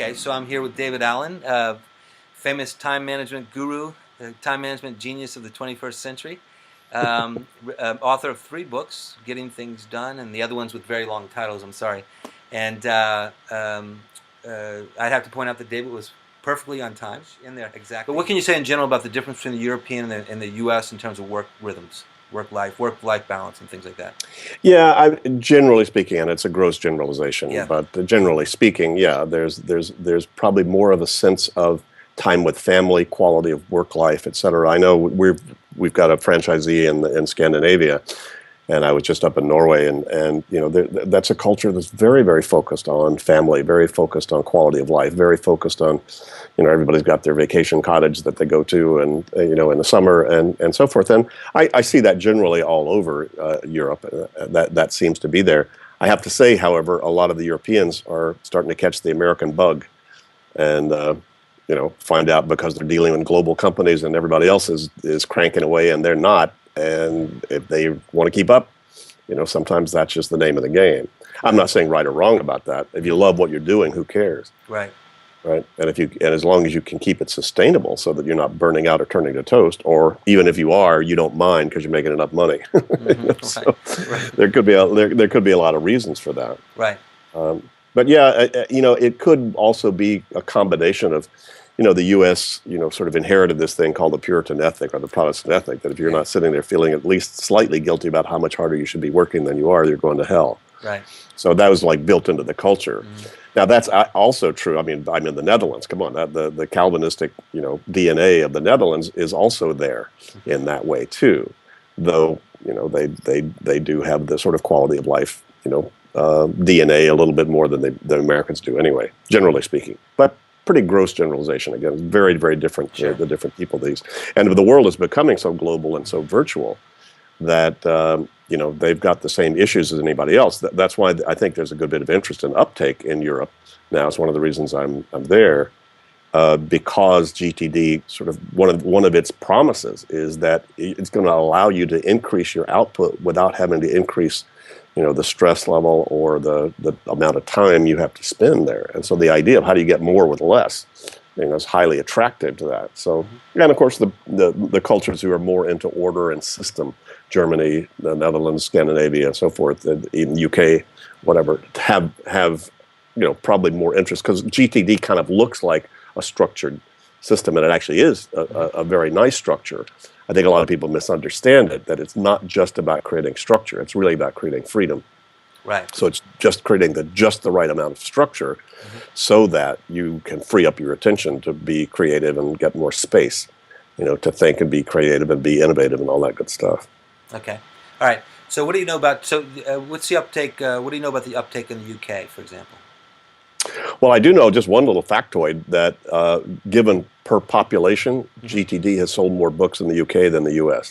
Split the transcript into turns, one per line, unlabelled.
Okay, so I'm here with David Allen, famous time management guru, time management genius of the 21st century, author of 3 books, Getting Things Done, and the other ones with very long titles, I'm sorry. And I'd have to point out that David was perfectly on time. In there, exactly. But what can you say in general about the difference between the European and the U.S. in terms of work rhythms? Work-life balance and things like that.
Yeah, generally speaking, and it's a gross generalization,
Yeah.
but generally speaking, yeah, there's probably more of a sense of time with family, quality of work life, et cetera. I know we've got a franchisee in Scandinavia, and I was just up in Norway, and you know that's a culture that's very, very focused on family, very focused on quality of life, very focused on, you know, everybody's got their vacation cottage that they go to, and you know, in the summer and so forth. And I see that generally all over Europe. That seems to be there. I have to say, however, a lot of the Europeans are starting to catch the American bug, and you know, find out because they're dealing with global companies and everybody else is cranking away and they're not. And if they want to keep up, you know, sometimes that's just the name of the game. I'm not saying right or wrong about that. If you love what you're doing, who cares?
Right.
Right. And as long as you can keep it sustainable so that you're not burning out or turning to toast, or even if you are, you don't mind because you're making enough money.
Mm-hmm.
So
right.
there could be a lot of reasons for that.
Right.
But yeah, you know, it could also be a combination of, you know, the U.S., you know, sort of inherited this thing called the Puritan ethic or the Protestant ethic, that if you're not sitting there feeling at least slightly guilty about how much harder you should be working than you are, you're going to hell.
Right.
So that was like built into the culture.
Mm-hmm.
Now that's also true. I mean, I'm in the Netherlands. Come on, the Calvinistic, you know, DNA of the Netherlands is also there in that way too. Though, you know, they do have the sort of quality of life, you know, DNA a little bit more than the Americans do anyway, generally speaking. But pretty gross generalization. Again, it's very, very different.
Sure.
The different people and the world is becoming so global and so virtual that you know, they've got the same issues as anybody else. That's why I think there's a good bit of interest and uptake in Europe now. It's one of the reasons I'm there, because GTD sort of one of its promises is that it's going to allow you to increase your output without having to increase, you know, the stress level or the amount of time you have to spend there. And so the idea of how do you get more with less, you know, is highly attractive to that. So, and of course the cultures who are more into order and system, Germany, the Netherlands, Scandinavia, and so forth, and even UK, whatever, have you know, probably more interest, because GTD kind of looks like a structured system, and it actually is a very nice structure. I think a lot of people misunderstand it, that it's not just about creating structure, it's really about creating freedom.
Right.
So it's just creating just the right amount of structure so that you can free up your attention to be creative and get more space, you know, to think and be creative and be innovative and all that good stuff.
Okay. All right. So what do you know about, what's the uptake, what do you know about the uptake in the UK, for example?
Well, I do know just one little factoid that given per population, GTD has sold more books in the UK than the US.